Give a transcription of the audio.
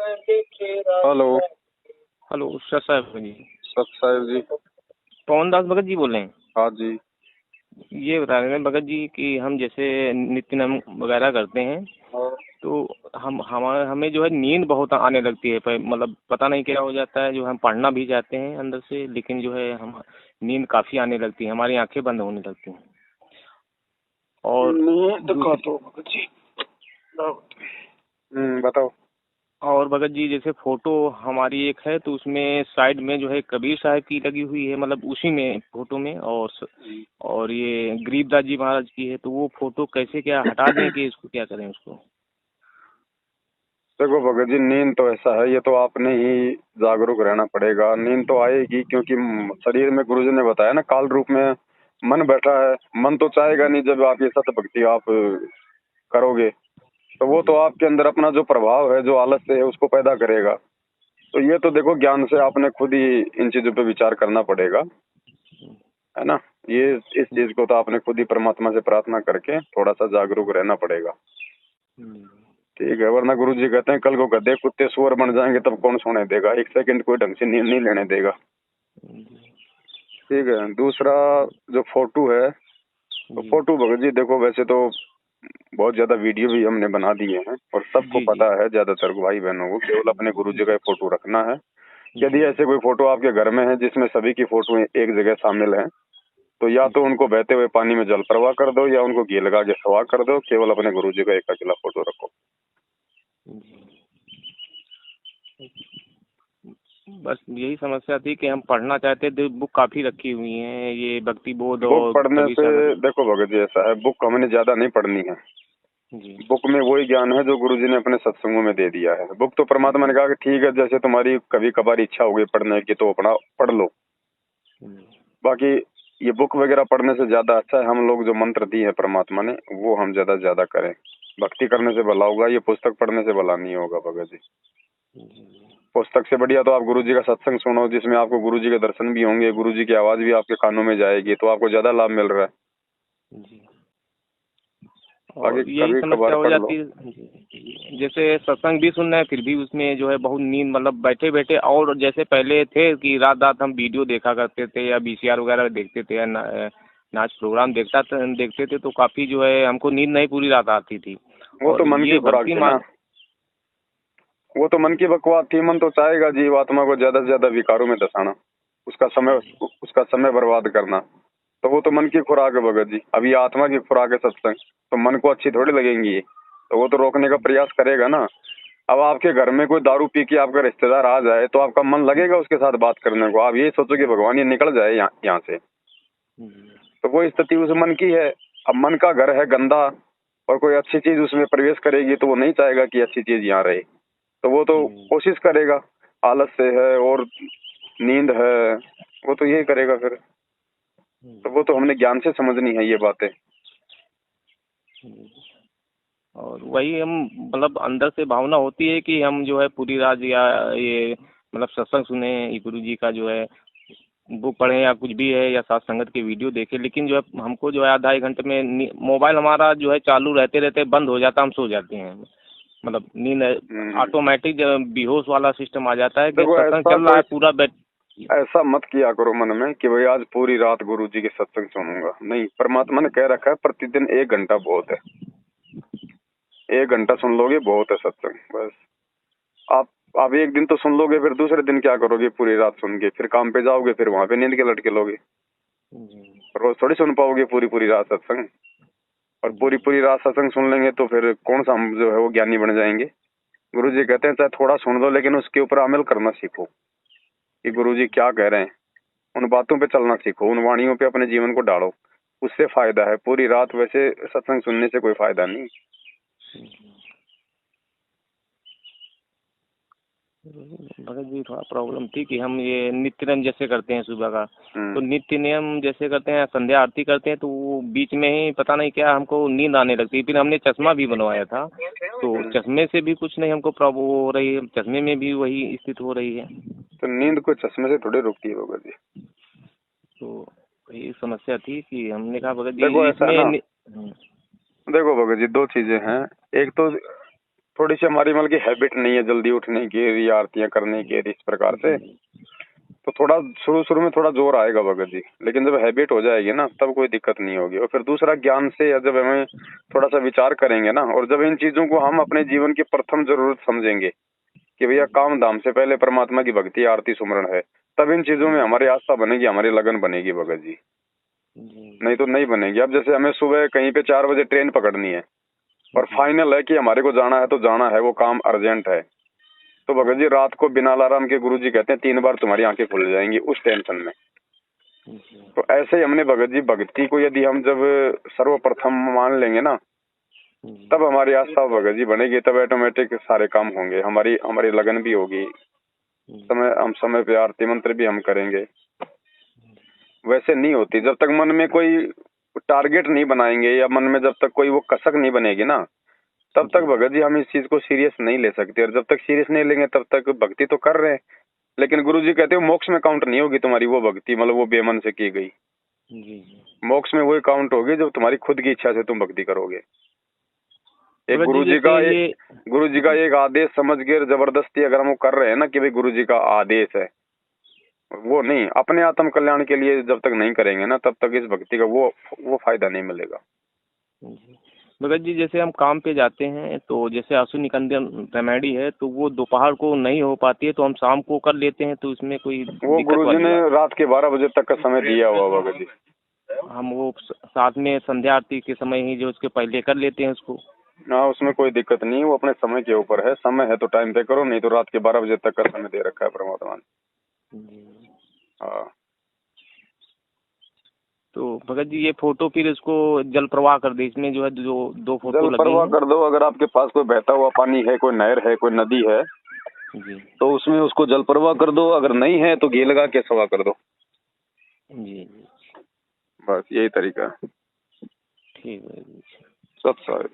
Hello. Hello sir साहब जी। सत साहिब जी। पवन दास भगत जी बोल रहे हैं। हाँ जी। ये बता रहे हैं भगत जी कि हम जैसे नित्य नम वगैरह करते हैं हाँ। तो हमें जो है नींद बहुत आने लगती है, मतलब पता नहीं क्या हो जाता है, जो हम पढ़ना भी चाहते हैं अंदर से, लेकिन जो है हम नींद काफ़ी आने लगती है, हमारी आंखें बंद होने लगती हैं। और नींद का दूसरी तो भगत जी बताओ। और भगत जी जैसे फोटो हमारी एक है तो उसमें साइड में जो है कबीर साहब की लगी हुई है, मतलब उसी में फोटो में, और ये गरीबदास जी महाराज की है, तो वो फोटो कैसे क्या हटा दें कि इसको क्या करें उसको? देखो भगत जी, नींद तो ऐसा है, ये तो आपने ही जागरूक रहना पड़ेगा। नींद तो आएगी क्योंकि शरीर में गुरुजी ने बताया ना, काल रूप में मन बैठा है। मन तो चाहेगा नहीं जब आप ये सत्य भक्ति आप करोगे, तो वो तो आपके अंदर अपना जो प्रभाव है, जो आलस्य है, उसको पैदा करेगा। तो ये तो देखो, ज्ञान से आपने खुद ही इन चीजों पे विचार करना पड़ेगा, है ना। ये इस चीज को तो आपने खुद ही परमात्मा से प्रार्थना करके थोड़ा सा जागरूक रहना पड़ेगा। ठीक है, वरना गुरु जी कहते हैं कल को गधे कुत्ते सुअर बन जाएंगे तब कौन सोने देगा, एक सेकंड कोई ढंग से नींद नहीं लेने देगा। ठीक है। दूसरा, जो फोटो है, तो जी फोटो भगत जी देखो, वैसे तो बहुत ज्यादा वीडियो भी हमने बना दिए हैं और सबको जी जी पता है, ज्यादातर भाई बहनों को केवल अपने गुरु जी का ही फोटो रखना है। जी यदि ऐसे कोई फोटो आपके घर में है जिसमें सभी की फोटो एक जगह शामिल है, तो या तो जी उनको बहते हुए पानी में जल प्रवाह कर दो या उनको घी लगा के सवा कर दो। केवल अपने गुरु जी का एक अकेला फोटो रखो। बस यही समस्या थी कि हम पढ़ना चाहते थे, बुक काफ़ी रखी हुई हैं, ये भक्ति बोध बुक और पढ़ने कबीर से, साहब। देखो भगत जी ऐसा है, बुक हमने ज्यादा नहीं पढ़नी है। जी बुक में वही ज्ञान है जो गुरु जी ने अपने सत्संगों में दे दिया है। बुक तो परमात्मा ने कहा कि ठीक है, जैसे तुम्हारी कभी कभार इच्छा होगी पढ़ने की तो अपना पढ़ लो। बाकी ये बुक वगैरह पढ़ने से ज्यादा अच्छा है हम लोग जो मंत्र दिए हैं परमात्मा ने, वो हम ज्यादा से ज्यादा करें। भक्ति करने से भला होगा, ये पुस्तक पढ़ने से भला नहीं होगा भगत जी। पुस्तक से बढ़िया तो आप गुरु जी का सत्संग सुनो, जिसमें आपको गुरु जी के दर्शन भी होंगे, गुरु जी की आवाज भी आपके कानों में जाएगी, तो आपको ज्यादा लाभ मिल रहा है। जी। बाकी और यही कभी कभार समस्या हो पढ़ लो। जाती है जी। जैसे सत्संग भी सुनना है फिर भी उसमें जो है बहुत नींद, मतलब बैठे बैठे, और जैसे पहले थे कि रात रात हम वीडियो देखा करते थे या वीसीआर वगैरह देखते थे या नाच प्रोग्राम देखते थे, तो काफ़ी जो है हमको नींद नहीं पूरी रात आती थी। वो तो और मन की ये खुराक भक्ति थी ना, वो तो मन की बकवास थी। मन तो चाहेगा जीवात्मा को ज्यादा से ज्यादा विकारों में दसाना, उसका समय बर्बाद करना। तो वो तो मन की खुराक है भगत जी। अभी आत्मा की खुराक है सत्संग, तो मन को अच्छी थोड़ी लगेंगी ये, तो वो तो रोकने का प्रयास करेगा ना। अब आपके घर में कोई दारू पी के आपका रिश्तेदार आ जाए तो आपका मन लगेगा उसके साथ बात करने को? आप यही सोचो कि भगवान ये निकल जाए यहाँ से। तो वो स्थिति उस मन की है। अब मन का घर है गंदा, और कोई अच्छी चीज उसमें प्रवेश करेगी तो वो नहीं चाहेगा कि अच्छी चीज यहाँ रहे, तो वो तो कोशिश करेगा। आलस्य है और नींद है, वो तो यही करेगा फिर। तो वो तो हमने ज्ञान से समझनी है ये बातें। और वही हम, मतलब अंदर से भावना होती है कि हम जो है पूरी रात या ये मतलब सत्संग सुने, ये गुरु जी का जो है बुक पढ़ें या कुछ भी है, या साथ संगत के वीडियो देखें, लेकिन जो है हमको जो है आधा एक घंटे में मोबाइल हमारा जो है चालू रहते रहते बंद हो जाता, हम सो जाते हैं, मतलब नींद ऑटोमेटिक बेहोश वाला सिस्टम आ जाता है कि देखो सत्संग ऐसा चल रहा कोई, है पूरा बैठ। ऐसा मत किया करो मन में कि भाई आज पूरी रात गुरु जी के सत्संग सुनूंगा। नहीं, परमात्मा ने कह रखा है प्रतिदिन 1 घंटा बहुत है। 1 घंटा सुन लोगे बहुत है सत्संग, बस। आप एक दिन तो सुन लोगे, फिर दूसरे दिन क्या करोगे? पूरी रात सुन के फिर काम पे जाओगे, फिर वहां पे नींद के लटके लोगे। रोज थोड़ी सुन पाओगे पूरी पूरी रात सत्संग। और पूरी पूरी रात सत्संग सुन लेंगे तो फिर कौन सा हम जो है वो ज्ञानी बन जाएंगे? गुरु जी कहते हैं चाहे थोड़ा सुन लो, लेकिन उसके ऊपर अमल करना सीखो कि गुरु जी क्या कह रहे हैं। उन बातों पे चलना सीखो, उन वाणियों पे अपने जीवन को डालो, उससे फायदा है। पूरी रात वैसे सत्संग सुनने से कोई फायदा नहीं। भगत जी थोड़ा प्रॉब्लम थी कि हम ये नित्य नियम जैसे करते हैं सुबह का, तो नित्य नियम जैसे करते हैं, संध्या आरती करते हैं, तो वो बीच में ही पता नहीं क्या हमको नींद आने लगती है। फिर हमने चश्मा भी बनवाया था, तो चश्मे से भी कुछ नहीं हमको प्रॉब्लम हो रही है, चश्मे में भी वही स्थिति हो रही है। तो नींद को चश्मे से थोड़ी रुकती है भगत जी। तो यही समस्या थी कि हमने कहा भगत देखो जी ऐसा है इसमें ना, देखो भगत जी, दो चीजें हैं। एक तो थोड़ी सी हमारी मतलब की हैबिट नहीं है जल्दी उठने की या आरतियां करने की, इस प्रकार से। तो थोड़ा शुरू शुरू में थोड़ा जोर आएगा भगत जी, लेकिन जब हैबिट हो जाएगी ना तब कोई दिक्कत नहीं होगी। और फिर दूसरा, ज्ञान से या जब हमें थोड़ा सा विचार करेंगे ना, और जब इन चीजों को हम अपने जीवन की प्रथम जरूरत समझेंगे कि भैया काम धाम से पहले परमात्मा की भक्ति आरती सुमरण है, तब इन चीजों में हमारी आस्था बनेगी, हमारी लगन बनेगी भगत जी। नहीं तो नहीं बनेगी। अब जैसे हमें सुबह कहीं पे 4 बजे ट्रेन पकड़नी है और फाइनल है कि हमारे को जाना है तो जाना है, वो काम अर्जेंट है, तो भगत जी रात को बिना अलार्म के गुरु जी कहते हैं 3 बार तुम्हारी आंखें खुल जाएंगी उस टेंशन में। तो ऐसे ही हमने भगत जी भक्ति को यदि हम जब सर्वप्रथम मान लेंगे ना, तब हमारी आस्था भगत जी बनेगी, तब ऑटोमेटिक सारे काम होंगे, हमारी हमारी लगन भी होगी, हम समय पे आरती मंत्र भी हम करेंगे। वैसे नहीं होती जब तक मन में कोई टारगेट नहीं बनाएंगे, या मन में जब तक कोई वो कसक नहीं बनेगी ना, तब तक भगत जी हम इस चीज को सीरियस नहीं ले सकते। और जब तक सीरियस नहीं लेंगे तब तक भक्ति तो कर रहे हैं, लेकिन गुरु जी कहते हो मोक्ष में काउंट नहीं होगी तुम्हारी वो भक्ति, मतलब वो बेमन से की गई। मोक्ष में वही काउंट होगी जब तुम्हारी खुद की इच्छा से तुम भक्ति करोगे। एक गुरु जी का एक आदेश समझ के जबरदस्ती अगर हम वो कर रहे हैं ना कि भाई गुरु जी का आदेश है, वो नहीं, अपने आत्म कल्याण के लिए जब तक नहीं करेंगे ना, तब तक इस भक्ति का वो फायदा नहीं मिलेगा। भगत जी जैसे हम काम पे जाते हैं तो जैसे आंसू निकंदन रेमेडी है तो वो दोपहर को नहीं हो पाती है, तो हम शाम को कर लेते हैं, तो इसमें कोई वो गुरु जी ने रात के 12 बजे तक का समय दिया हुआ भगत जी। हम वो साथ में संध्या आरती के समय ही जो उसके पहले कर लेते हैं उसको। हाँ, उसमें कोई दिक्कत नहीं है, वो अपने समय के ऊपर है, समय है तो टाइम पे करो, नहीं तो रात के 12 बजे तक का समय दे रखा है परमात्मा ने। हाँ। तो भगत जी ये फोटो फिर इसको जल प्रवाह कर दे, इसमें जो है जो 2 फोटो जल प्रवाह कर दो। अगर आपके पास कोई बहता हुआ पानी है, कोई नहर है, कोई नदी है जी, तो उसमें उसको जल प्रवाह कर दो। अगर नहीं है तो घी लगा के सवा कर दो जी। बस यही तरीका है। ठीक है। सत्संग।